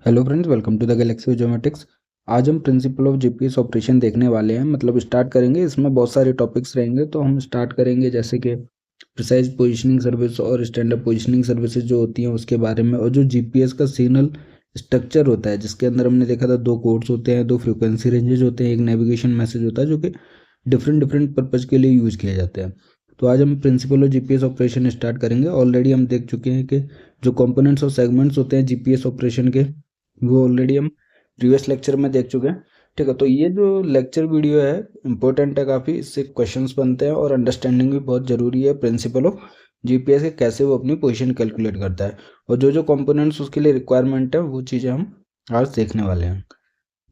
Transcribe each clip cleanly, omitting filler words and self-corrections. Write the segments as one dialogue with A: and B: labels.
A: Hello friends, welcome to the galaxy geometrics. आज हम principle of GPS operation देखने वाले हैं, मतलब स्टार्ट करेंगे। इसमें बहुत सारे टॉपिक्स रहेंगे, तो हम स्टार्ट करेंगे जैसे कि प्रिसाइज पोजीशनिंग सर्विस और स्टैंडर्ड पोजीशनिंग सर्विसेज जो होती हैं उसके बारे में, और जो जीपीएस का सिग्नल स्ट्रक्चर होता है जिसके अंदर हमने देखा था दो कोड्स होते हैं, दो फ्रीक्वेंसी रेंजेज होते हैं, एक नेविगेशन मैसेज होता है जो कि डिफरेंट डिफरेंट पर्पज़ के लिए यूज किए जाते हैं। तो आज हम principle of GPS operation start करेंगे। ऑलरेडी हम देख चुके हैं कि जो कंपोनेंट्स और सेगमेंट्स होते हैं जीपीएस ऑपरेशन के, वो ऑलरेडी हम प्रीवियस लेक्चर में देख चुके हैं। ठीक है, तो ये जो लेक्चर वीडियो है इंपॉर्टेंट है काफ़ी, इससे क्वेश्चंस बनते हैं और अंडरस्टैंडिंग भी बहुत ज़रूरी है प्रिंसिपल ऑफ जीपीएस के, कैसे वो अपनी पोजीशन कैलकुलेट करता है और जो जो कंपोनेंट्स उसके लिए रिक्वायरमेंट है वो चीज़ें हम आज देखने वाले हैं।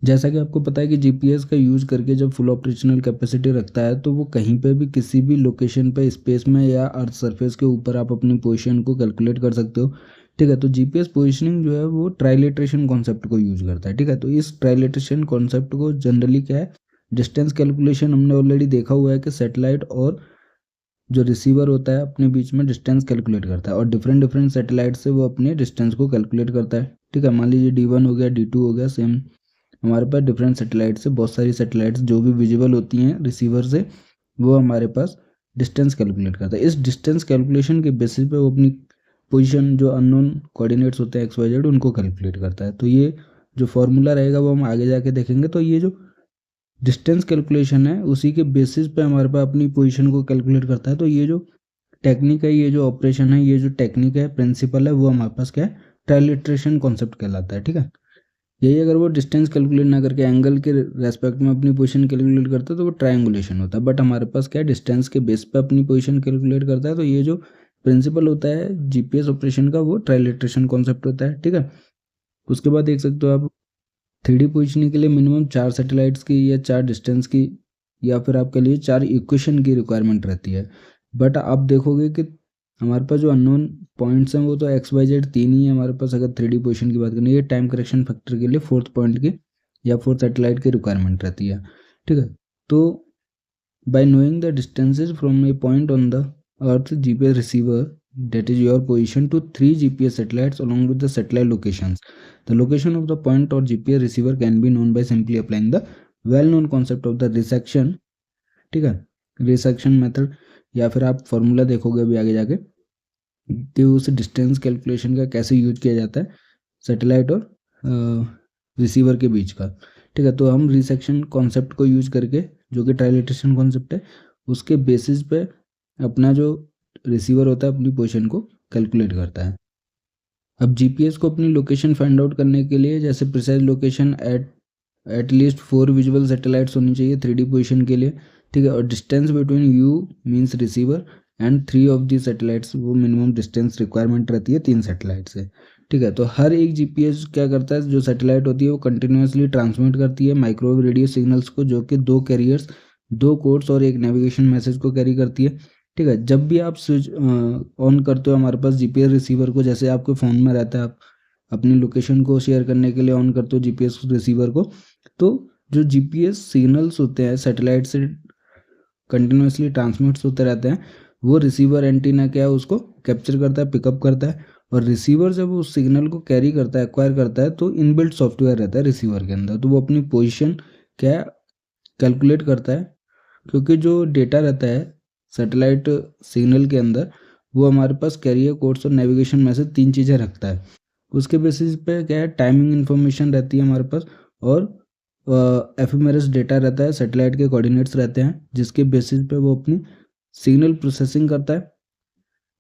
A: जैसा कि आपको पता है कि जीपीएस का यूज़ करके जब फुल ऑपरेशनल कैपेसिटी रखता है तो वो कहीं पे भी किसी भी लोकेशन पे स्पेस में या अर्थ सरफेस के ऊपर आप अपनी पोजीशन को कैलकुलेट कर सकते हो। ठीक है, तो जीपीएस पोजीशनिंग जो है वो ट्राइलेट्रेशन कॉन्सेप्ट को यूज़ करता है। ठीक है, तो इस ट्राइलेट्रेशन कॉन्सेप्ट को जनरली क्या है, डिस्टेंस कैलकुलेशन हमने ऑलरेडी देखा हुआ है कि सैटेलाइट और जो रिसीवर होता है अपने बीच में डिस्टेंस कैलकुलेट करता है और डिफरेंट डिफरेंट सैटेलाइट से वो अपने डिस्टेंस को कैलकुलेट करता है। ठीक है, मान लीजिए D1 हो गया, D2 हो गया, सेम हमारे पास डिफरेंट सैटेलाइट से बहुत सारी सैटेलाइट्स जो भी विजिबल होती हैं रिसीवर से, वो हमारे पास डिस्टेंस कैलकुलेट करता है। इस डिस्टेंस कैलकुलेशन के बेसिस पे वो अपनी पोजीशन, जो अननोन कोऑर्डिनेट्स होते हैं XYZ, उनको कैलकुलेट करता है। तो ये जो फॉर्मूला रहेगा वो हम आगे जाके देखेंगे। तो ये जो डिस्टेंस कैलकुलेशन है उसी के बेसिस पे हमारे पास अपनी पोजीशन को कैलकुलेट करता है। तो ये जो टेक्निक है, ये जो ऑपरेशन है, ये जो टेक्निक है, प्रिंसिपल है, वो हमारे पास क्या है, ट्राइलेट्रेशन कॉन्सेप्ट कहलाता है। ठीक है, यही अगर वो डिस्टेंस कैलकुलेट ना करके एंगल के रेस्पेक्ट में अपनी पोजीशन कैलकुलेट करता है तो वो ट्रायंगुलेशन होता है। बट हमारे पास क्या है, डिस्टेंस के बेस पे अपनी पोजीशन कैलकुलेट करता है। तो ये जो प्रिंसिपल होता है जीपीएस ऑपरेशन का वो ट्राइलेट्रेशन कॉन्सेप्ट होता है। ठीक है, उसके बाद देख सकते हो आप 3D पोजीशनिंग के लिए मिनिमम 4 सैटेलाइट्स की या 4 डिस्टेंस की या फिर आपके लिए 4 इक्वेशन की रिक्वायरमेंट रहती है। बट आप देखोगे कि हमारे पास जो अननोन पॉइंट्स हैं वो तो XYZ 3 ही है हमारे पास। अगर 3D पोजीशन की बात करें, ये टाइम करेक्शन फैक्टर के लिए 4th पॉइंट की या 4th सैटेलाइट की रिक्वायरमेंट रहती है। ठीक है, तो bye knowing the distances from A point on the earth GPS receiver, that is your position, to 3 GPS satellites along with the satellite locations. The location of the point or GPS receiver can be known by simply applying the well-known concept of the resection. ठीक है, resection method, या फिर आप formula देखोगे अभी आगे जाके कि उस डिस्टेंस कैलकुलेशन का कैसे यूज किया जाता है सैटेलाइट और रिसीवर के बीच का। ठीक है, तो हम रिसेक्शन कॉन्सेप्ट को यूज करके, जो कि ट्राइलेट्रेशन कॉन्सेप्ट है, उसके बेसिस पे अपना जो रिसीवर होता है अपनी पोजीशन को कैलकुलेट करता है। अब जीपीएस को अपनी लोकेशन फाइंड आउट करने के लिए, जैसे precise location at least 4 visual satellites होनी चाहिए 3D पोजीशन के लिए। ठीक है, और distance between you means receiver and 3 of the satellites, वो मिनिमम डिस्टेंस रिक्वायरमेंट रहती है 3 सैटेलाइट से। ठीक है, तो हर एक जीपीएस क्या करता है, जो सैटेलाइट होती है वो कंटिन्यूसली ट्रांसमिट करती है माइक्रोवेव रेडियो सिग्नल्स को, जो कि 2 कैरियर्स, 2 कोड्स और एक नेविगेशन मैसेज को कैरी करती है। ठीक है, जब भी आप स्विच ऑन करते हो हमारे पास जीपीएस रिसीवर को, जैसे आपके फ़ोन में रहता है, आप अपनी लोकेशन को शेयर करने के लिए ऑन करते हो जीपीएस रिसीवर को, तो जो जीपीएस सिग्नल्स होते हैं सैटेलाइट से कंटिन्यूसली ट्रांसमिट्स होते रहते हैं, वो रिसीवर एंटीना क्या है उसको कैप्चर करता है, पिकअप करता है। और रिसीवर जब उस सिग्नल को कैरी करता है, एक्वायर करता है, तो इनबिल्ट सॉफ्टवेयर रहता है रिसीवर के अंदर, तो वो अपनी पोजीशन क्या कैलकुलेट करता है। क्योंकि जो डेटा रहता है सैटेलाइट सिग्नल के अंदर, वो हमारे पास कैरियर कोड्स और नेविगेशन मैसेज 3 चीज़ें रखता है। उसके बेसिस पे क्या है, टाइमिंग इन्फॉर्मेशन रहती है हमारे पास, और एफएमआरएस डेटा रहता है, सैटेलाइट के कोऑर्डिनेट्स रहते हैं, जिसके बेसिस पे वो अपनी सिग्नल प्रोसेसिंग करता है,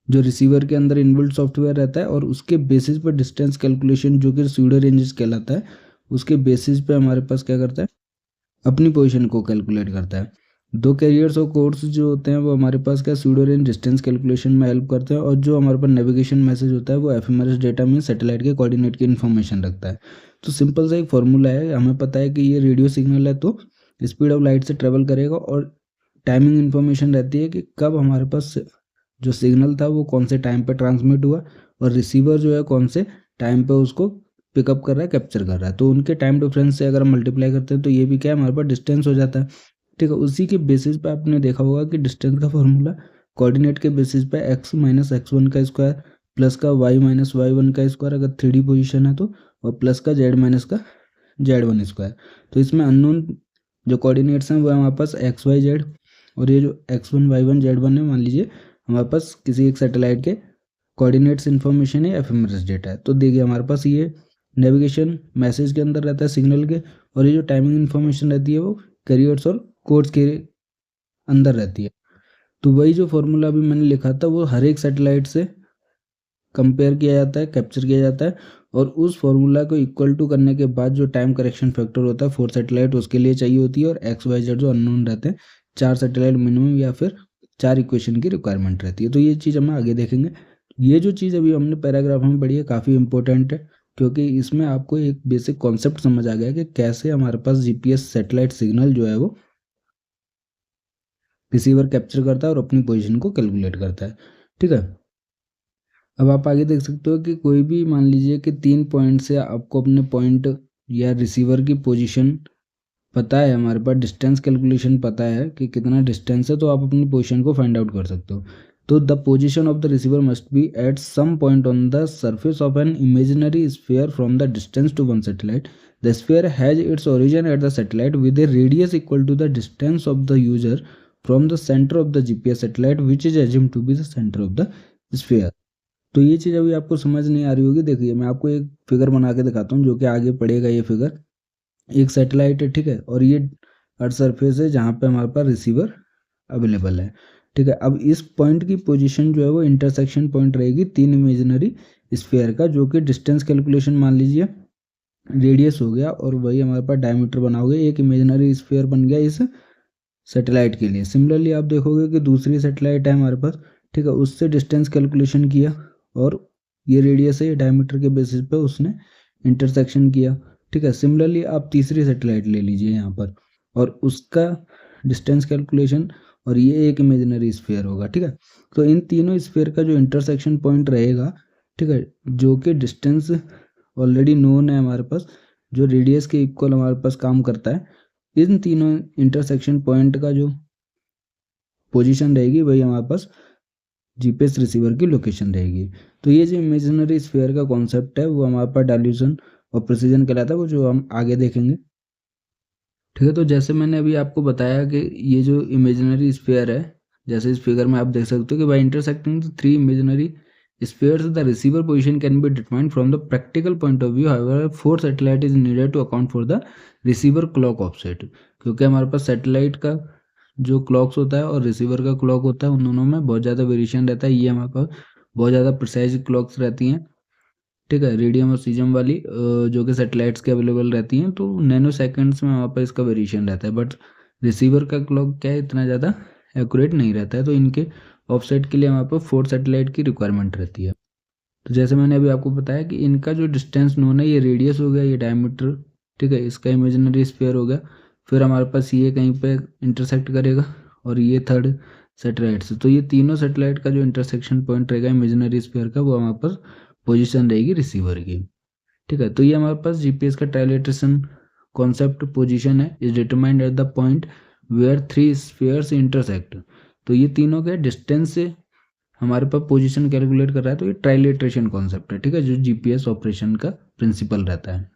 A: जो रिसीवर के अंदर इनबिल्ट सॉफ्टवेयर रहता है। और उसके बेसिस पे डिस्टेंस कैलकुलेशन, जो कि स्यूडो रेंजेस कहलाता है, उसके बेसिस पे हमारे पास क्या करता है, अपनी पोजीशन को कैलकुलेट करता है। 2 कैरियर्स और कोड्स जो होते हैं वो हमारे पास क्या स्यूडो रेंज डिस्टेंस कैलकुलेशन में हेल्प करते हैं। और जो हमारे पास नेविगेशन मैसेज होता है वो एफएमआरएस डेटा में सैटेलाइट के कोऑर्डिनेट की इन्फॉर्मेशन रखता है। तो सिंपल सा एक फॉर्मूला है, हमें पता है कि ये रेडियो सिग्नल है तो स्पीड ऑफ लाइट से ट्रेवल करेगा, और टाइमिंग इन्फॉर्मेशन रहती है कि कब हमारे पास जो सिग्नल था वो कौन से टाइम पे ट्रांसमिट हुआ, और रिसीवर जो है कौन से टाइम पे उसको पिकअप कर रहा है, कैप्चर कर रहा है। तो उनके टाइम डिफरेंस से अगर हम मल्टीप्लाई करते हैं तो ये भी क्या है, हमारे पास डिस्टेंस हो जाता है। ठीक है, उसी के बेसिस पे आपने देखा होगा कि डिस्टेंस का फॉर्मूला कोऑर्डिनेट के बेसिस पे x - x1 का स्क्वायर प्लस का y - y1 का स्क्वायर अगर 3D पोजीशन है तो, और प्लस का जेड माइनस का Z1²। तो इसमें अननोन जो कोऑर्डिनेट्स हैं वो है हमारे पास XYZ, और ये जो X1 Y1 Z1 है, मान लीजिए हमारे पास किसी एक सैटेलाइट के कोऑर्डिनेट्स इन्फॉर्मेशन है, एफएमआरएस डेटा है। तो देखिए हमारे पास ये नेविगेशन मैसेज के अंदर रहता है, सिग्नल के, और ये जो टाइमिंग इन्फॉर्मेशन रहती है वो कैरियर्स और कोड्स के अंदर रहती है। तो वही जो फॉर्मूला अभी मैंने लिखा था वो हर एक सैटेलाइट से कंपेयर किया जाता है, कैप्चर किया जाता है, और उस फॉर्मूला को इक्वल टू करने के बाद जो टाइम करेक्शन फैक्टर होता है 4 सैटेलाइट उसके लिए चाहिए होती है, और XYZ जो अननोन रहते हैं 4 सैटेलाइट मिनिमम या फिर 4 इक्वेशन की रिक्वायरमेंट रहती है। तो ये चीज़ हम आगे देखेंगे। ये जो चीज़ अभी हमने पैराग्राफ में पढ़ी है काफ़ी इंपॉर्टेंट है, क्योंकि इसमें आपको एक बेसिक कॉन्सेप्ट समझ आ गया कि कैसे हमारे पास GPS सैटेलाइट सिग्नल जो है वो रिसीवर कैप्चर करता है और अपनी पोजीशन को कैलकुलेट करता है। ठीक है, अब आप आगे देख सकते हो कि कोई भी मान लीजिए कि 3 पॉइंट से आपको अपने पॉइंट या रिसीवर की पोजीशन पता है, हमारे पास डिस्टेंस कैलकुलेशन पता है कि कितना डिस्टेंस है, तो आप अपनी पोजीशन को फाइंड आउट कर सकते हो। तो the position of the receiver must be at some point on the surface of an imaginary sphere from the distance to one satellite. The sphere has its origin at the satellite with a radius equal to the distance of the user from the centre of the GPS satellite which is assumed to be the centre of the sphere. तो ये चीज़ अभी आपको समझ नहीं आ रही होगी। देखिए मैं आपको एक फिगर बना के दिखाता हूँ जो कि आगे पड़ेगा। ये फिगर एक सैटेलाइट है, ठीक है, और ये अर्थ सरफेस है जहाँ पे हमारे पास रिसीवर अवेलेबल है। ठीक है, अब इस पॉइंट की पोजीशन जो है वो इंटरसेक्शन पॉइंट रहेगी 3 इमेजिनरी स्फीयर का, जो कि डिस्टेंस कैलकुलेशन मान लीजिए रेडियस हो गया, और वही हमारे पास डायमीटर बना हो गया, एक इमेजिनरी स्फीयर बन गया इस सैटेलाइट के लिए। सिमिलरली आप देखोगे कि दूसरी सैटेलाइट है हमारे पास, ठीक है, उससे डिस्टेंस कैलकुलेशन किया, और ये रेडियस है, ये डायमीटर के बेसिस पे उसने इंटरसेक्शन किया। ठीक है, सिमिलरली आप तीसरी सैटेलाइट ले लीजिए यहाँ पर, और उसका डिस्टेंस कैलकुलेशन, और ये एक इमेजिनरी स्फीयर होगा। ठीक है, तो इन तीनों स्फीयर का जो इंटरसेक्शन पॉइंट रहेगा, ठीक है, जो कि डिस्टेंस ऑलरेडी नोन है हमारे पास, जो रेडियस के इक्वल हमारे पास काम करता है, इन तीनों इंटरसेक्शन पॉइंट का जो पोजीशन रहेगी वही हमारे पास GPS रिसीवर की लोकेशन रहेगी। तो ये जो इमेजिनरी स्फीयर का कॉन्सेप्ट है वो हमारे पास डायल्यूशन और प्रिसीजन कहलाता है, वो जो हम आगे देखेंगे। ठीक है, तो जैसे मैंने अभी आपको बताया कि ये जो इमेजिनरी स्फीयर है, जैसे इस फिगर में आप देख सकते हो कि by intersecting the 3 imaginary spheres the receiver position can be determined from the practical point of view. However 4 satellite is needed to account for the receiver clock offset, क्योंकि हमारे पास सैटेलाइट का जो क्लॉक्स होता है और रिसीवर का clock होता है उन दोनों में बहुत ज़्यादा वेरिएशन रहता है। ये हमारे पास बहुत ज़्यादा प्रिसाइज क्लॉक्स रहती हैं, ठीक है, रेडियम और सीजम वाली, जो कि सैटेलाइट्स के अवेलेबल रहती हैं, तो नैनो सेकेंड्स में वहाँ पर इसका वेरिएशन रहता है। बट रिसीवर का क्लॉक क्या है, इतना ज़्यादा एक्यूरेट नहीं रहता है, तो इनके ऑफसेट के लिए वहाँ पर 4 सैटेलाइट की रिक्वायरमेंट रहती है। तो जैसे मैंने अभी आपको बताया कि इनका जो डिस्टेंस नोन है, ये रेडियस हो गया, ये डायमीटर, ठीक है, इसका इमेजिनरी स्फीयर हो गया, फिर हमारे पास ये कहीं पे इंटरसेक्ट करेगा, और ये थर्ड सैटेलाइट से। तो ये तीनों सैटेलाइट का जो इंटरसेक्शन पॉइंट रहेगा इमेजिनरी स्फीयर का, वो हमारे पास पोजीशन रहेगी रिसीवर की। ठीक है, तो ये हमारे पास GPS का ट्रायलेट्रेशन कॉन्सेप्ट पोजीशन है, is determined at the point where 3 spheres intersect. तो ये तीनों के डिस्टेंस से हमारे पास पोजीशन कैलकुलेट कर रहा है, तो ये ट्रायलेट्रेशन कॉन्सेप्ट है, ठीक है, जो GPS ऑपरेशन का प्रिंसिपल रहता है।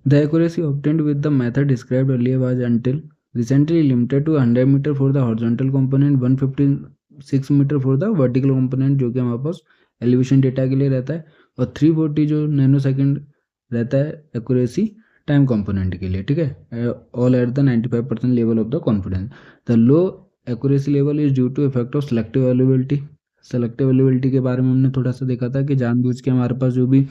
A: The accuracy obtained with the method described earlier was until recently limited to 100 metre for the horizontal component, 156 metre for the vertical component, जो कि हमारे पास एलिवेशन डेटा के लिए रहता है, और 340 जो नैनो सेकेंड रहता है एक्यूरेसी टाइम कंपोनेंट के लिए। ठीक है, all at the 95% level of the confidence. The low accuracy level is due to effect of selective availability. Selective availability के बारे में हमने थोड़ा सा देखा था कि जानबूझ के हमारे पास जो भी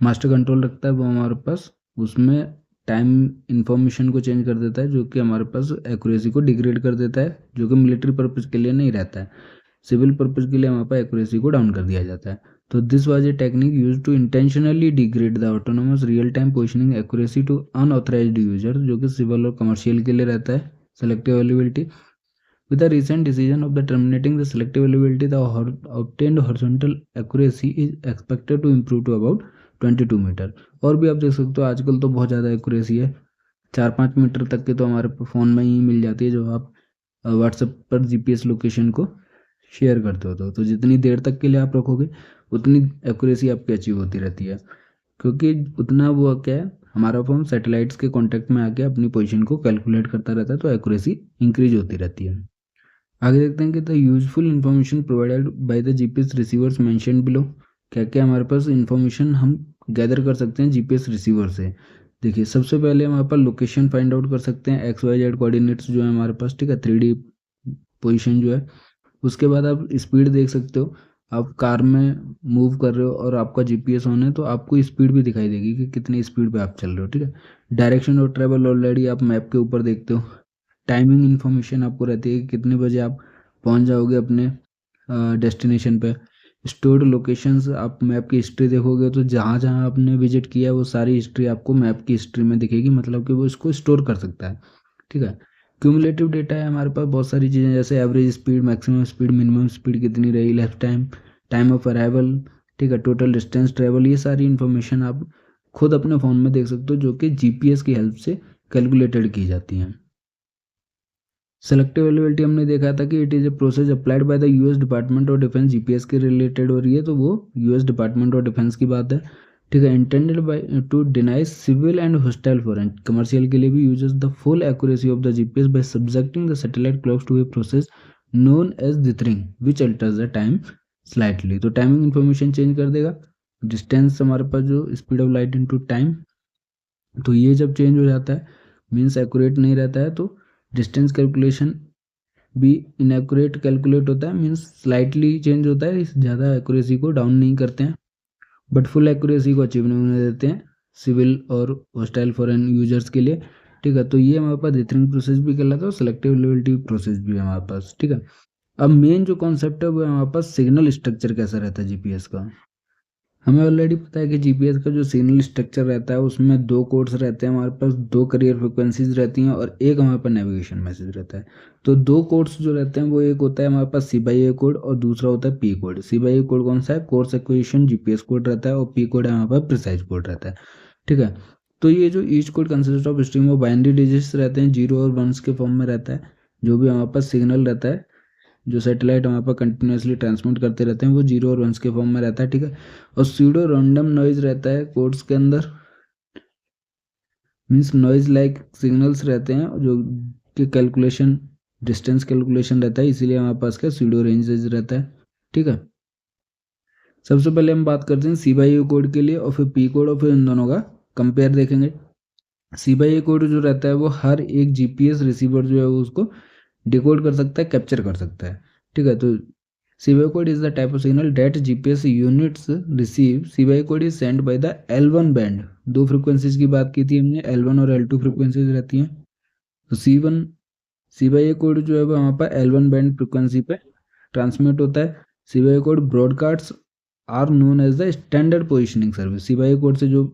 A: मास्टर कंट्रोल रखता है वो हमारे पास उसमें टाइम इन्फॉर्मेशन को चेंज कर देता है, जो कि हमारे पास एक्यूरेसी को डिग्रेड कर देता है, जो कि मिलिट्री पर्पज़ के लिए नहीं रहता है, सिविल पर्पज़ के लिए हमारे पास एक्यूरेसी को डाउन कर दिया जाता है। तो this was a technique use to intentionally degrade the autonomous real time positioning accuracy to unauthorised user, जो कि सिविल और कमर्शियल के लिए रहता है selective availability. With the recent decision of the terminating the selective availability, the obtained horizontal accuracy is expected to improve to about 22 metre. और भी आप देख सकते हो आजकल तो बहुत ज़्यादा एक्यूरेसी है, 4-5 मीटर तक के तो हमारे फ़ोन में ही मिल जाती है, जो आप व्हाट्सएप पर GPS लोकेशन को शेयर करते हो। तो जितनी देर तक के लिए आप रखोगे उतनी एक्यूरेसी आपकी अचीव होती रहती है। क्योंकि उतना वो क्या है, हमारा फ़ोन सैटेलाइट्स के कॉन्टैक्ट में आके अपनी पोजीशन को कैलकुलेट करता रहता है, तो एक्यूरेसी इंक्रीज होती रहती है। आगे देखते हैं कि the useful information provided by the GPS receivers mentioned below. क्या क्या हमारे पास इन्फॉर्मेशन हम गैदर कर सकते हैं जीपीएस रिसीवर से। देखिए, सबसे पहले हमारे पास लोकेशन फाइंड आउट कर सकते हैं, एक्स वाई जेड कोऑर्डिनेट्स जो है हमारे पास, ठीक है, 3D पोजीशन जो है। उसके बाद आप स्पीड देख सकते हो, आप कार में मूव कर रहे हो और आपका जीपीएस ऑन है तो आपको स्पीड भी दिखाई देगी कि कितनी स्पीड पे आप चल रहे हो, ठीक है। डायरेक्शन ऑफ ट्रेवल ऑलरेडी आप मैप के ऊपर देखते हो। टाइमिंग इन्फॉर्मेशन आपको रहती है कि कितने बजे आप पहुंच जाओगे अपने डेस्टिनेशन पे। स्टोर्ड लोकेशंस, आप मैप की हिस्ट्री देखोगे तो जहाँ जहाँ आपने विजिट किया है वो सारी हिस्ट्री आपको मैप की हिस्ट्री में दिखेगी, मतलब कि वो इसको स्टोर कर सकता है, ठीक है। क्यूमुलेटिव डेटा है हमारे पास बहुत सारी चीज़ें, जैसे average speed, maximum speed, minimum speed कितनी रही, left time, time of arrival, ठीक है, टोटल डिस्टेंस ट्रेवल, ये सारी इन्फॉर्मेशन आप खुद अपने फ़ोन में देख सकते हो, जो कि जीपीएस की हेल्प से कैलकुलेटेड की जाती हैं। सेलेक्टिव अवेलेबिलिटी हमने देखा था कि it is a process applied by the US department of defence, GPS के रिलेटेड हो रही है तो वो यूएस डिपार्टमेंट ऑफ डिफेंस की बात है, ठीक है। Intended by to deny civil and hostile foreign, commercial के लिए भी uses the full accuracy of the GPS by subjecting the satellite clocks to a process known as dithering which alters the time slightly. तो timing information change कर देगा। Distance हमारे पास जो speed of light into time, तो ये जब change हो जाता है मीन्स एक्यूरेट नहीं रहता है, तो डिस्टेंस कैलकुलेशन भी इनएक्यूरेट कैलकुलेट होता है, मीन्स स्लाइटली चेंज होता है, ज़्यादा एक्यूरेसी को डाउन नहीं करते हैं, बट फुल एक्यूरेसी को अचीव नहीं होने देते हैं सिविल और होस्टाइल फॉरेन यूजर्स के लिए, ठीक है। तो ये हमारे पास डिथरिंग प्रोसेस भी कहलाता है और सेलेक्टिव अवेलेबिलिटी प्रोसेस भी है हमारे पास, ठीक है। अब मेन जो कॉन्सेप्ट है वो है हमारे पास सिग्नल स्ट्रक्चर कैसा रहता है जीपीएस का। हमें ऑलरेडी पता है कि जीपीएस का जो सिग्नल स्ट्रक्चर रहता है उसमें दो कोड्स रहते हैं हमारे पास, दो कैरियर फ्रिक्वेंसीज रहती हैं और एक हमारे पास नेविगेशन मैसेज रहता है। तो दो कोड्स जो रहते हैं वो एक होता है हमारे पास सी/ए कोड और दूसरा होता है पी कोड। सी/ए कोड कौन सा है, कोर्स एक्विजिशन जीपीएस कोड रहता है, और पी कोड है हमारे पास प्रिसाइज कोड रहता है, ठीक है। तो ये जो each code consist of stream of binary digits रहते हैं, 0 और 1 के फॉर्म में रहता है। जो भी हमारे पास सिग्नल रहता है, जो सैटेलाइट हमारे पास कंटिन्यूसली ट्रांसमिट करते रहते हैं, वो 0 और 1 के फॉर्म में रहता है, ठीक है। और स्यूडो रैंडम नॉइज रहता है कोड्स के अंदर, मीन्स नॉइज लाइक सिग्नल्स रहते हैं जो कि कैलकुलेशन, डिस्टेंस कैलकुलेशन रहता है, इसीलिए हमारे पास क्या स्यूडो रेंजेस रहता है, ठीक है। सबसे पहले हम बात करते हैं सी/ए कोड के लिए और फिर पी कोड, और फिर इन दोनों का कंपेयर देखेंगे। सी/ए कोड जो रहता है वो हर एक जीपीएस रिसीवर जो है वो उसको डिकोड कर सकता है, कैप्चर कर सकता है, ठीक है। तो C A code is the type of signal that GPS units receive. C A code is send by the L1 band. दो फ्रिक्वेंसीज की बात की थी हमने, L1 और L2 फ्रिक्वेंसीज रहती हैं। तो सी/ए कोड जो है वो हमारे पास L1 बैंड फ्रिक्वेंसी पे ट्रांसमिट होता है। C A code broadcast are known as the standard positioning service. C A code से जो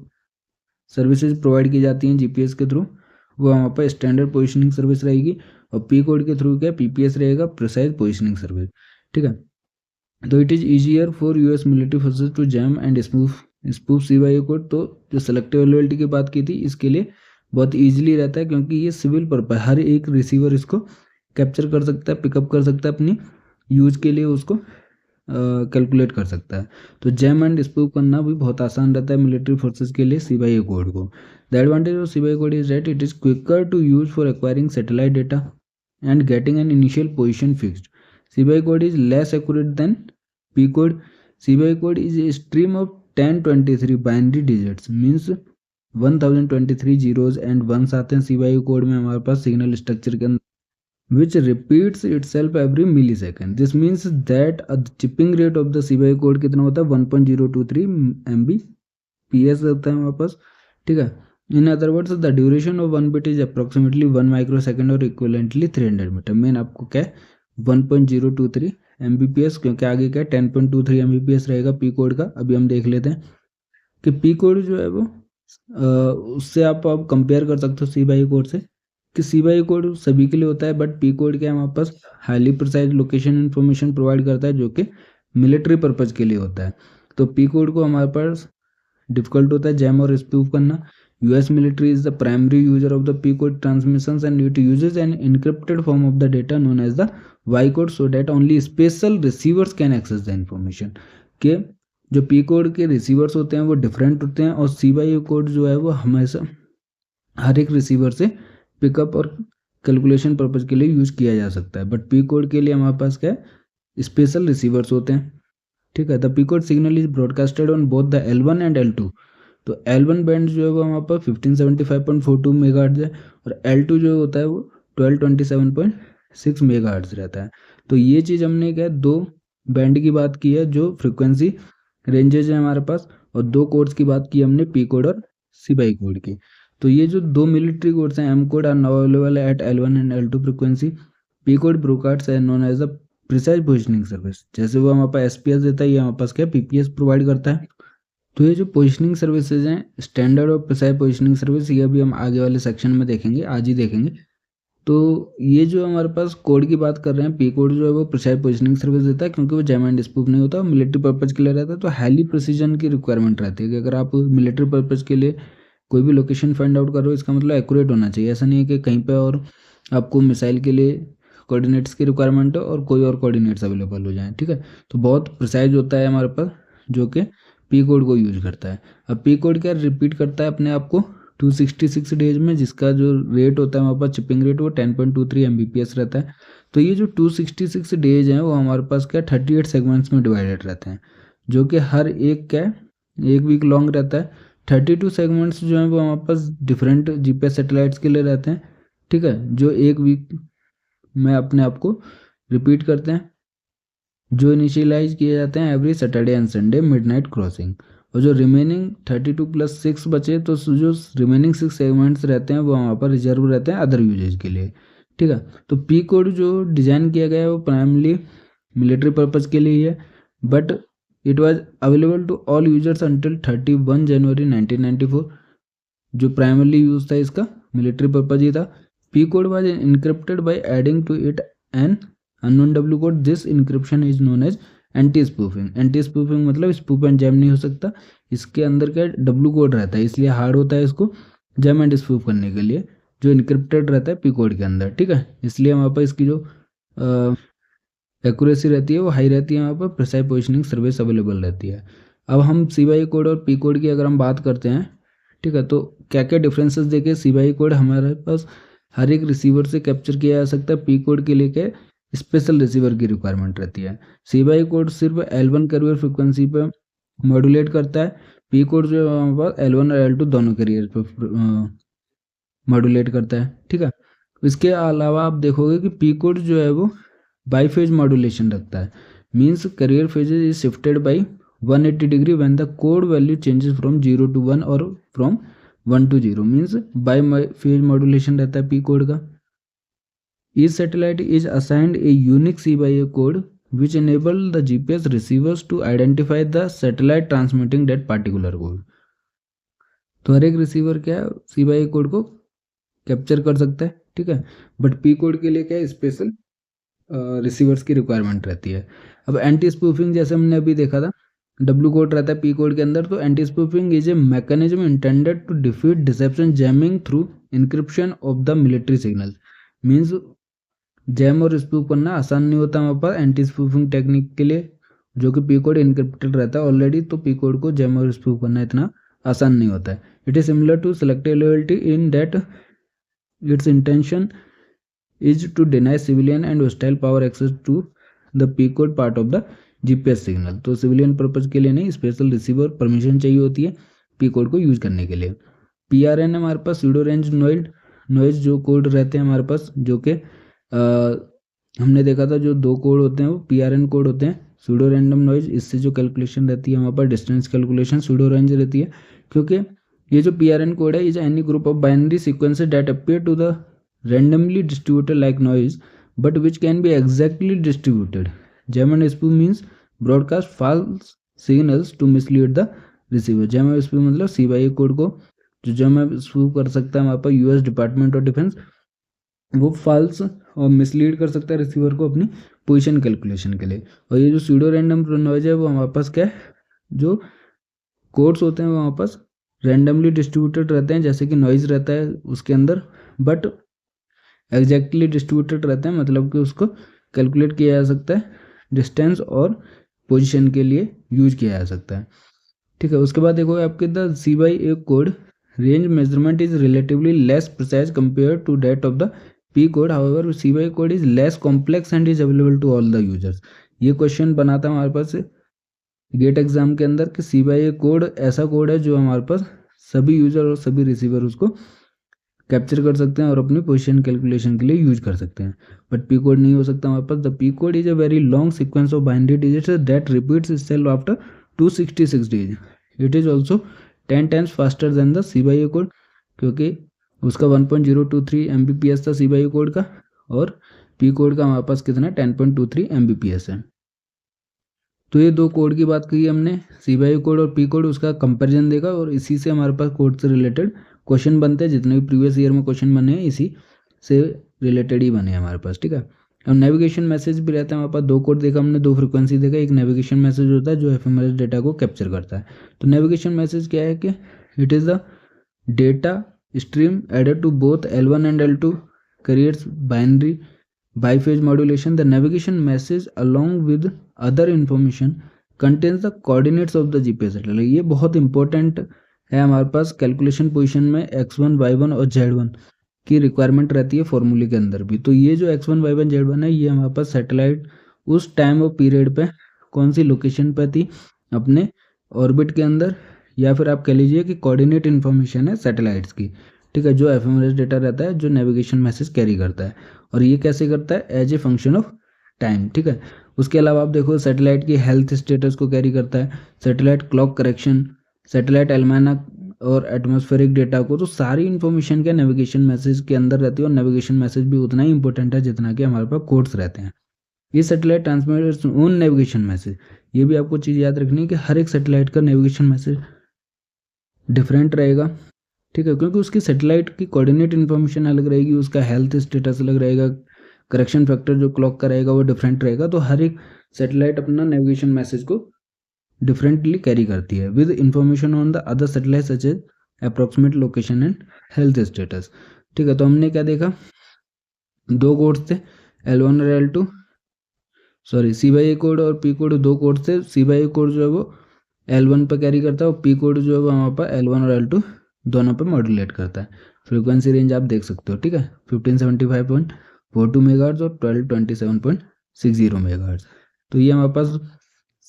A: सर्विसेज प्रोवाइड की जाती हैं जीपीएस के थ्रू, वो हमारे पास स्टैंडर्ड पोजिशनिंग सर्विस रहेगी, और पी कोड के थ्रू क्या पीपीएस रहेगा, प्रिसाइज पोजिशनिंग सर्विस, ठीक है। तो it is easier for US military forces to jam and spoof C A code. तो जो सेलेक्टिव अवेलेबिलिटी की बात की थी, इसके लिए बहुत ईजिली रहता है क्योंकि ये सिविल पर्पज, हर एक रिसीवर इसको कैप्चर कर सकता है, पिकअप कर सकता है, अपनी यूज के लिए उसको कैलकुलेट कर सकता है। तो जैम एंड स्पूफ करना भी बहुत आसान रहता है मिलिट्री फोर्सेज के लिए सी/ए कोड को। The advantage of C A code is that it is quicker to use for acquiring satellite data and getting an initial position fixed. C A code is less accurate than P code. C A code is a stream of 1023 binary digits, means 1023 zeros and ones आते हैं सी/ए code में हमारे पास signal structure के अंदर, which repeats itself every millisecond. This means that a chipping rate of the C A code कितना होता है 1.023 Mbps होता है हमारे पास, ठीक है। In other words the duration of one bit is approximately 1 microsecond और इक्विवेलेंटली 300 मीटर। मेन आपको क्या है 1.023 Mbps, क्योंकि आगे क्या 10.23 Mbps रहेगा पी कोड का। अभी हम देख लेते हैं कि पी कोड जो है वो उससे आप कंपेयर कर सकते हो सी/ए कोड से, कि सी/ए कोड सभी के लिए होता है, बट पी कोड क्या है हमारे पास highly precise location information provide करता है, जो कि मिलिट्री पर्पज के लिए होता है। तो पी कोड को हमारे पास डिफिकल्ट होता है जैम और स्पूफ करना। US military is the primary user of the P code transmissions and it uses an encrypted form of the data known as the Y code so that only special receivers can access the information. के जो P code के receivers होते हैं वो different होते हैं, और सी by code जो है वो हमेशा हर एक रिसीवर से पिकअप और कैलकुलेशन पर्पज़ के लिए यूज किया जा सकता है। बट पी कोड के लिए हमारे पास क्या है, स्पेशल रिसीवर्स होते हैं। ठीक है, the P code signal is broadcasted on both the L1 and L2। तो L1 बैंड जो है वो हमारे पास 1575.42 मेगाहर्ट्ज है, और L2 जो होता है वो 1227.6 मेगाहर्ट्ज रहता है। तो ये चीज़ हमने क्या दो बैंड की बात की है जो फ्रिक्वेंसी रेंजेज है हमारे पास, और दो कोड्स की बात की हमने पी कोड और सी बाई कोड की। तो ये जो दो मिलिट्री कोड्स हैं, M code are now available at L1 and L2 frequency. P code broadcast है known as the precise positioning service. जैसे वो हमारे पास SPS देता है, ये हमारे पास क्या PPS प्रोवाइड करता है। तो ये जो पोजिशनिंग सर्विसेज हैं, स्टैंडर्ड और प्रिसाइज पोजिशनिंग सर्विस, ये अभी हम आगे वाले सेक्शन में देखेंगे, आज ही देखेंगे। तो ये जो हमारे पास कोड की बात कर रहे हैं, पी कोड जो है वो प्रिसाइज पोजिशनिंग सर्विस देता है, क्योंकि वो जैम एंड स्पूफ नहीं होता, मिलिट्री पर्पज़ के लिए रहता है। तो हाईली प्रिसीजन की रिक्वायरमेंट रहती है कि अगर आप मिलिट्री पर्पज़ के लिए कोई भी लोकेशन फाइंड आउट कर रहे हो, इसका मतलब एक्यूरेट होना चाहिए। ऐसा नहीं है कि कहीं पे और आपको मिसाइल के लिए कोऑर्डिनेट्स की रिक्वायरमेंट हो और कोई और कोऑर्डिनेट्स अवेलेबल हो जाएं। ठीक है, तो बहुत प्रिसाइज होता है हमारे पास, जो कि पी कोड को यूज करता है। अब पी कोड क्या रिपीट करता है अपने आप को 266 डेज में, जिसका जो रेट होता है हमारे पास चिपिंग रेट वो 10.23 MBPS रहता है। तो ये जो 266 डेज हैं वो हमारे पास क्या 38 सेगमेंट्स में डिवाइडेड रहते हैं, जो कि हर एक क्या एक वीक लॉन्ग रहता है। 32 सेगमेंट्स जो हैं वो हमारे पास डिफरेंट GPS सैटेलाइट्स के लिए रहते हैं। ठीक है, जो एक वीक में अपने आप को रिपीट करते हैं, जो इनिशियलाइज किए जाते हैं every Saturday and Sunday midnight crossing. और जो रिमेनिंग 32+6 बचे, तो जो रिमेनिंग 6 सेगमेंट्स रहते हैं वो वहाँ पर रिजर्व रहते हैं अदर यूजेज के लिए। ठीक है, तो पी कोड जो डिज़ाइन किया गया है वो प्राइमरली मिलिट्री पर्पज़ के लिए ही है, but it was available to all users until 31 January 1994। जो प्राइमरली यूज था इसका मिलिट्री पर्पज़ ही था। P code was encrypted by adding to it an unknown W code. This encryption is known as anti spoofing. Anti spoofing मतलब spoof and jam नहीं हो सकता, इसके अंदर क्या W कोड रहता है, इसलिए हार्ड होता है इसको जैम एंड स्पूफ करने के लिए, जो इनक्रिप्टेड रहता है पी कोड के अंदर। ठीक है, इसलिए हमारे पास इसकी जो एक्यूरेसी रहती है वो हाई रहती है, वहाँ पर प्रिसाइज पोजिशनिंग सर्विस अवेलेबल रहती है। अब हम CY कोड और पी कोड की अगर हम बात करते हैं, ठीक है, तो क्या क्या डिफरेंसेस देखे। CY कोड हमारे पास हर एक रिसीवर से कैप्चर किया जा सकता है। पी कोड के लिए क्या स्पेशल रिसीवर की रिक्वायरमेंट रहती है। CY कोड सिर्फ L1 कैरियर फ्रिक्वेंसी पर मॉड्यूलेट करता है। पी कोड जो है हमारे पास L1 और L2 दोनों कैरियर पर मॉड्यूलेट करता है। ठीक है, इसके अलावा आप देखोगे कि पी कोड जो है वो बाई फेज मॉड्यूलेशन रखता है। Means career phases is shifted by 180 degree when the code value changes from 0 to 1 और from 1 to 0। Means by phase modulation रहता है पी कोड का। Each satellite is assigned a unique CY code which enable the GPS receivers to identify the satellite transmitting that particular code। तो हर एक receiver क्या CY code को capture कर सकता है। ठीक है, बट पी कोड के लिए क्या स्पेशल रिसीवर्स की रिक्वायरमेंट रहती है। अब एंटी स्पूफिंग जैसे हमने अभी देखा था, W कोड रहता है पी कोड के अंदर। तो anti spoofing is a mechanism intended to defeat deception jamming through encryption of the military signal. Means jam और स्पूफ करना आसान नहीं होता वहाँ पर एंटी स्पूफिंग टेक्निक के लिए, जो कि पी कोड इनक्रिप्टेड रहता है ऑलरेडी। तो पी कोड को जैम और स्पूफ करना इतना आसान नहीं होता है। It is similar to selective loyalty in that its intention is to deny civilian and hostile power access to the P code part of the GPS signal। तो civilian purpose के लिए नहीं, स्पेशल रिसीवर परमिशन चाहिए होती है P code को use करने के लिए। PRN हमारे पास सूडो रेंज नॉइज जो कोड रहते हैं हमारे पास, जो कि हमने देखा था जो दो कोड होते हैं वो PRN कोड होते हैं, सूडो रैंडम नॉइज। इससे जो कैलकुलेशन रहती है हमारे पास डिस्टेंस कैलकुलेशन सूडो रेंज रहती है, क्योंकि ये जो PRN कोड है is any group of binary sequences that appear to the randomly distributed like noise but which can be exactly distributed। jam and spoof means broadcast false signals to mislead the receiver। jam and spoof मतलब CY code को जो jam and spoof कर सकता है हमारे पास US department of defence, वो false और mislead कर सकता है रिसीवर को अपनी पोजीशन कैलकुलेशन के लिए। और ये जो सूडो रैंडम नॉइज है वो हमारे पास क्या है, जो कोड्स होते हैं वो हमारे पास रैंडमली डिस्ट्रीब्यूटेड रहते हैं, जैसे कि नॉइज रहता है उसके अंदर, बट एग्जैक्टली डिस्ट्रीब्यूटेड रहते हैं, मतलब कि उसको कैलकुलेट किया जा सकता है डिस्टेंस और पोजीशन के लिए यूज किया जा सकता है। ठीक है, उसके बाद देखो आपके the CYA code range measurement is relatively less precise compare to that of the P code, however CYA code is less complex and is available to all the users. ये क्वेश्चन बना था हमारे पास गेट एग्जाम के अंदर कि CYA code ऐसा code है जो हमारे पास सभी यूजर और सभी रिसीवर उसको कैप्चर कर सकते हैं और अपनी पोजीशन कैलकुलेशन के लिए यूज कर सकते हैं, बट P कोड नहीं हो सकता हमारे पास। The P code is a very long sequence of binary digits that repeats itself after 266 days. It is also 10 times faster than the CYA code, क्योंकि उसका 1.023 Mbps था CYA कोड का, और P कोड का हमारे पास कितना 10.23 Mbps है। तो ये दो कोड की बात कही हमने, CYA कोड और P कोड, उसका कंपैरिजन देखा, और इसी से हमारे पास कोड से रिलेटेड क्वेश्चन बनते हैं। जितने भी प्रीवियस ईयर में क्वेश्चन बने हैं इसी से रिलेटेड ही बने हैं हमारे पास। ठीक है, अब नेविगेशन मैसेज भी रहता है हमारे पास। दो कोड देखा हमने, दो फ्रीक्वेंसी देखा। एक नेविगेशन मैसेज होता है जो एफएमआरएस डेटा को कैप्चर करता है। तो नेविगेशन मैसेज क्या है कि it is the data stream added to both L1 and L2 creates binary biphase modulation. The navigation message along with other information contains the coordinates of the GPS satellite. ये बहुत important है हमारे पास calculation position में x1, y1 और z1 की requirement रहती है फॉर्मूले के अंदर भी। तो ये जो x1, y1, z1 है, ये हमारे पास सैटेलाइट उस टाइम और पीरियड पे कौन सी लोकेशन पे थी अपने ऑर्बिट के अंदर, या फिर आप कह लीजिए कि कोऑर्डिनेट इन्फॉर्मेशन है सैटेलाइट्स की। ठीक है, जो एफएमआरएस डेटा रहता है जो नेविगेशन मैसेज कैरी करता है, और ये कैसे करता है as a function of time. ठीक है, उसके अलावा आप देखो सैटेलाइट की हेल्थ स्टेटस को कैरी करता है, सैटेलाइट क्लॉक करेक्शन, सैटेलाइट एल्माना और एटमॉस्फेरिक डेटा को। तो सारी इन्फॉर्मेशन क्या नेविगेशन मैसेज के अंदर रहती है, और नेविगेशन मैसेज भी उतना ही इंपॉर्टेंट है जितना कि हमारे पास कोड्स रहते हैं। ये satellite transmit own navigation message, ये भी आपको चीज़ याद रखनी है कि हर एक सैटेलाइट का नेविगेशन मैसेज डिफरेंट रहेगा। ठीक है, क्योंकि उसकी सैटेलाइट की कोऑर्डिनेट इन्फॉर्मेशन अलग रहेगी, उसका हेल्थ स्टेटस अलग रहेगा, करेक्शन फैक्टर जो क्लॉक का रहेगा वो डिफरेंट रहेगा। तो हर एक सैटेलाइट अपना नेविगेशन मैसेज को डिफरेंटली कैरी करती है with information on the other satellite such as approximate location and health status. ठीक है, तो हमने क्या देखा, दो कोड्स थे L1 और L2, सॉरी CYA कोड और P कोड, दो कोड थे। CYA कोड जो है वो L1 पे कैरी करता है, और P कोड जो है वो हमारे पास L1 और L2 दोनों पे मॉड्यूलेट करता है। फ्रीक्वेंसी रेंज आप देख सकते हो। ठीक है, 1575.42 मेगाहर्ट्ज और 1227.60 मेगाहर्ट्ज। तो ये हमारे पास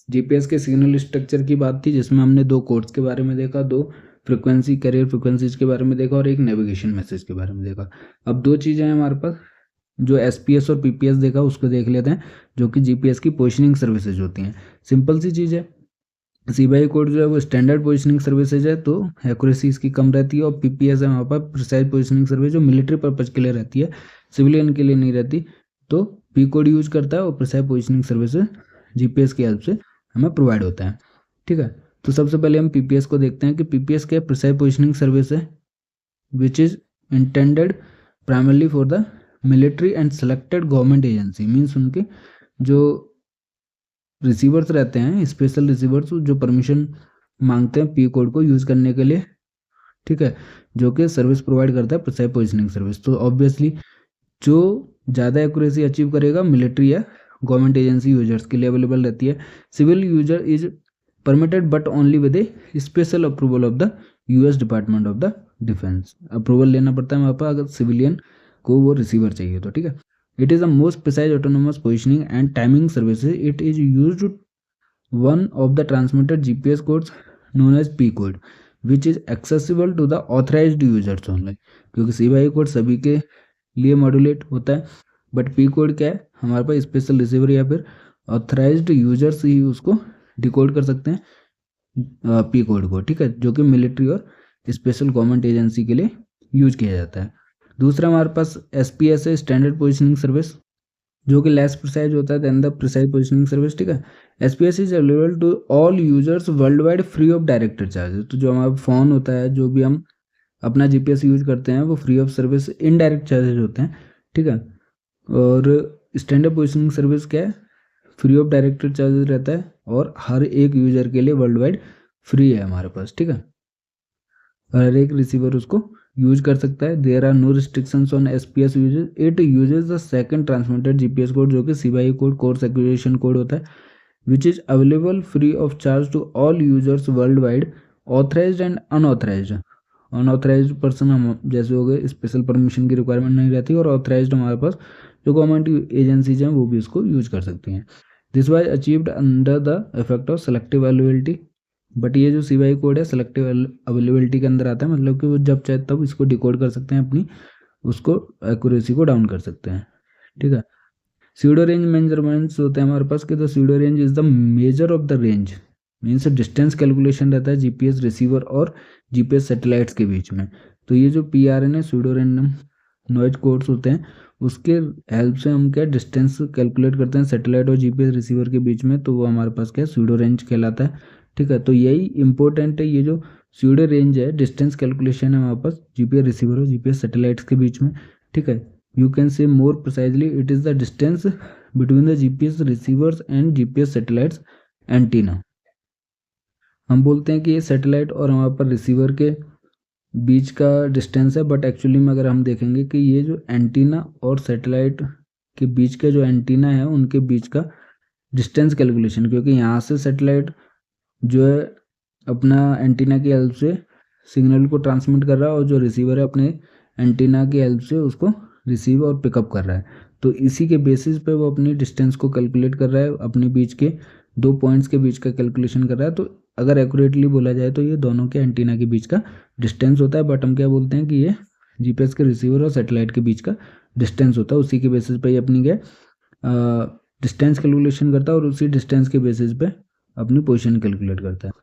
A: GPS के सिग्नल स्ट्रक्चर की बात थी, जिसमें हमने दो कोड्स के बारे में देखा, दो फ्रीक्वेंसी कैरियर फ्रीक्वेंसीज के बारे में देखा, और एक नेविगेशन मैसेज के बारे में देखा। अब दो चीज़ें हैं हमारे पास, जो SPS और PPS देखा उसको देख लेते हैं, जो कि GPS की पोजिशनिंग सर्विसेज होती हैं। सिंपल सी चीज़ है, CYA कोड जो है वो स्टैंडर्ड पोजिशनिंग सर्विसेज है, तो एक्यूरेसी इसकी कम रहती है। और PPS है हमारे पास प्रिसाइज पोजिशनिंग सर्विस, जो मिलिट्री पर्पज के लिए रहती है, सिविलियन के लिए नहीं रहती। तो P कोड यूज करता है, और प्रिसाइज पोजिशनिंग सर्विसेज GPS की हेल्प से हमें प्रोवाइड होता है। ठीक है, तो सबसे पहले हम PPS को देखते हैं कि PPS क्या प्रिसाइज पोजिशनिंग सर्विस है, which is intended primarily for the military and selected government agency. Means उनके जो रिसीवर्स रहते हैं, स्पेशल रिसीवर्स, जो परमिशन मांगते हैं P कोड को यूज़ करने के लिए। ठीक है, जो कि सर्विस प्रोवाइड करता है प्रिसाइज पोजिशनिंग सर्विस। तो ऑब्वियसली जो ज़्यादा एक्यूरेसी अचीव करेगा मिलिट्री या गवर्नमेंट एजेंसी यूजर्स के लिए अवेलेबल रहती है। Civil user is permitted but only with a special approval of the US department of the defence. Approval लेना पड़ता है वहाँ पर अगर सिविलियन को वो रिसीवर चाहिए तो। ठीक है, it is the most precise autonomous positioning and timing services. It is used one of the transmitted GPS codes known as P code, which is accessible to the authorized users only. क्योंकि CYA code सभी के लिए modulate होता है, but P code क्या है, हमारे पास special receiver या फिर ऑथराइज्ड यूजर्स ही उसको डिकोड कर सकते हैं P कोड को। ठीक है, जो कि मिलिट्री और स्पेशल गवर्नमेंट एजेंसी के लिए यूज किया जाता है। दूसरा हमारे पास SPS है, स्टैंडर्ड पोजिशनिंग सर्विस, जो कि लेस प्रिसाइज होता है than the precise positioning service. ठीक है, SPS is available to all users worldwide free of directed charges. तो जो हमारा फ़ोन होता है, जो भी हम अपना GPS यूज करते हैं, वो free of service indirect charges होते हैं। ठीक है, और स्टैंडर्ड पोजिशनिंग सर्विस क्या है, फ्री ऑफ डायरेक्टेड चार्जेस रहता है, और हर एक यूजर के लिए वर्ल्ड वाइड फ्री है हमारे पास। ठीक है, हर एक रिसीवर उसको यूज कर सकता है। There are no restrictions on SPS usage. It uses the second transmitted GPS code, जो कि CYA code coarse acquisition code होता है, which is available free of charge to all users worldwide, authorised and unauthorised. Unauthorised person हम जैसे हो गए, special permission की requirement नहीं रहती, और ऑथराइज्ड हमारे पास जो गवर्नमेंट एजेंसीज हैं वो भी इसको यूज कर सकती हैं। This was achieved under the effect of selective availability. But ये जो CY कोड है सेलेक्टिव अवेलेबिलिटी के अंदर आता है, मतलब कि वो जब चाहे तब इसको डिकोड कर सकते हैं, अपनी उसको एक्यूरेसी को डाउन कर सकते हैं। ठीक है। स्यूडो रेंज मेजरमेंट्स होते हैं हमारे पास कि the pseudo range is the measure of the range, means distance calculation रहता है GPS रिसीवर और GPS सैटेलाइट्स के बीच में। तो ये जो PRN है, स्यूडो रैंडम नॉइज कोड्स होते हैं, उसके हेल्प से हम क्या डिस्टेंस कैलकुलेट करते हैं सैटेलाइट और GPS रिसीवर के बीच में, तो वो हमारे पास क्या स्यूडो रेंज कहलाता है। ठीक है। तो यही इंपॉर्टेंट है, ये जो स्यूडो रेंज है डिस्टेंस कैलकुलेशन है हमारे पास GPS रिसीवर और GPS सैटेलाइट्स के बीच में। ठीक है। You can say more precisely it is the distance between the GPS receivers and GPS satellites antenna। हम बोलते हैं कि ये सैटेलाइट और हमारे पर रिसीवर के बीच का डिस्टेंस है, बट एक्चुअली में अगर हम देखेंगे कि ये जो एंटीना और सैटेलाइट के बीच का जो एंटीना है उनके बीच का डिस्टेंस कैलकुलेशन, क्योंकि यहाँ से सैटेलाइट जो है अपना एंटीना की हेल्प से सिग्नल को ट्रांसमिट कर रहा है, और जो रिसीवर है अपने एंटीना की हेल्प से उसको रिसीव और पिकअप कर रहा है। तो इसी के बेसिस पे वो अपनी डिस्टेंस को कैलकुलेट कर रहा है, अपने बीच के दो पॉइंट्स के बीच का कैलकुलेशन कर रहा है। तो अगर एक्यूरेटली बोला जाए तो ये दोनों के एंटीना के बीच का डिस्टेंस होता है, बट हम क्या बोलते हैं कि ये GPS के रिसीवर और सैटेलाइट के बीच का डिस्टेंस होता है। उसी के बेसिस पे ये अपनी क्या डिस्टेंस कैलकुलेशन करता है, और उसी डिस्टेंस के बेसिस पे अपनी पोजीशन कैलकुलेट करता है।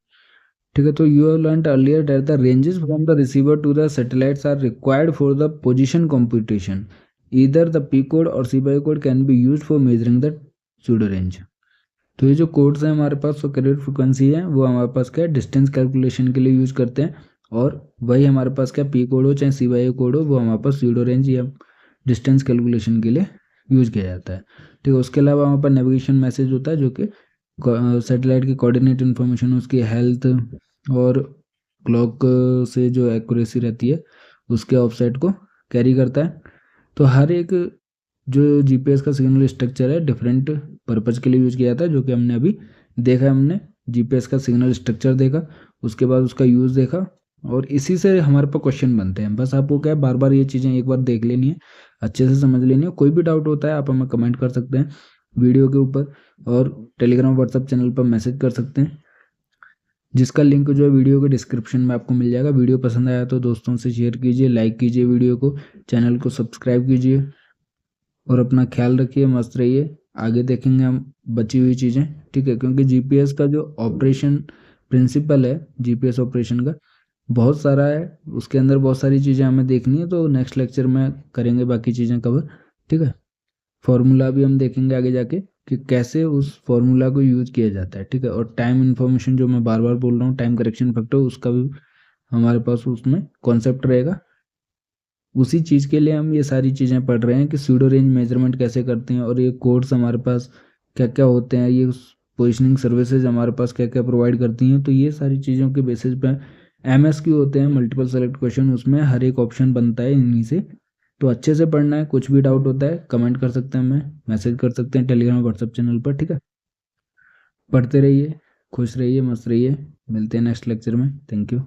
A: ठीक है। तो you have learned earlier that the ranges from the receiver to the satellites are required for the position computation. Either the P code और CY code can be used for measuring the pseudo range. तो ये जो codes हैं हमारे पास, जो career frequency है वो हमारे पास क्या डिस्टेंस कैलकुलेशन के लिए यूज करते हैं, और वही हमारे पास क्या P कोड हो चाहे CY कोड हो वो हमारे पास स्यूडो रेंज या डिस्टेंस कैलकुलेशन के लिए यूज किया जाता है। ठीक है। उसके अलावा हमारे पास नेविगेशन मैसेज होता है, जो कि सैटेलाइट की कोऑर्डिनेट इन्फॉर्मेशन, उसकी हेल्थ और क्लॉक से जो एक्यूरेसी रहती है उसके ऑफसेट को कैरी करता है। तो हर एक जो GPS का सिग्नल स्ट्रक्चर है डिफरेंट पर्पज़ के लिए यूज़ किया जाता है, जो कि हमने अभी देखा। हमने GPS का सिग्नल स्ट्रक्चर देखा, उसके बाद उसका यूज़ देखा, और इसी से हमारे पास क्वेश्चन बनते हैं। बस आपको क्या है बार बार ये चीज़ें एक बार देख लेनी है, अच्छे से समझ लेनी है। कोई भी डाउट होता है आप हमें कमेंट कर सकते हैं वीडियो के ऊपर, और टेलीग्राम व्हाट्सअप चैनल पर मैसेज कर सकते हैं, जिसका लिंक जो है वीडियो के डिस्क्रिप्शन में आपको मिल जाएगा। वीडियो पसंद आया तो दोस्तों से शेयर कीजिए, लाइक कीजिए वीडियो को, चैनल को सब्सक्राइब कीजिए, और अपना ख्याल रखिए, मस्त रहिए। आगे देखेंगे हम बची हुई चीज़ें। ठीक है। क्योंकि GPS का जो ऑपरेशन प्रिंसिपल है GPS ऑपरेशन का बहुत सारा है, उसके अंदर बहुत सारी चीज़ें हमें देखनी है, तो नेक्स्ट लेक्चर में करेंगे बाकी चीज़ें कवर। ठीक है। फॉर्मूला भी हम देखेंगे आगे जाके कि कैसे उस फॉर्मूला को यूज किया जाता है। ठीक है। और टाइम इन्फॉर्मेशन जो मैं बार बार बोल रहा हूँ, टाइम करेक्शन फैक्टर, उसका भी हमारे पास उसमें कॉन्सेप्ट रहेगा। उसी चीज़ के लिए हम ये सारी चीज़ें पढ़ रहे हैं कि स्यूडो रेंज मेजरमेंट कैसे करते हैं, और ये कोड्स हमारे पास क्या क्या होते हैं, ये पोजिशनिंग सर्विसेज हमारे पास क्या क्या प्रोवाइड करती हैं। तो ये सारी चीज़ों के बेसिस पे MSQ होते हैं, मल्टीपल सेलेक्ट क्वेश्चन, उसमें हर एक ऑप्शन बनता है इन्हीं से। तो अच्छे से पढ़ना है। कुछ भी डाउट होता है कमेंट कर सकते हैं, हमें मैसेज कर सकते हैं टेलीग्राम व्हाट्सअप चैनल पर। ठीक है। पढ़ते रहिए, खुश रहिए, मस्त रहिए। मिलते हैं नेक्स्ट लेक्चर में। Thank you.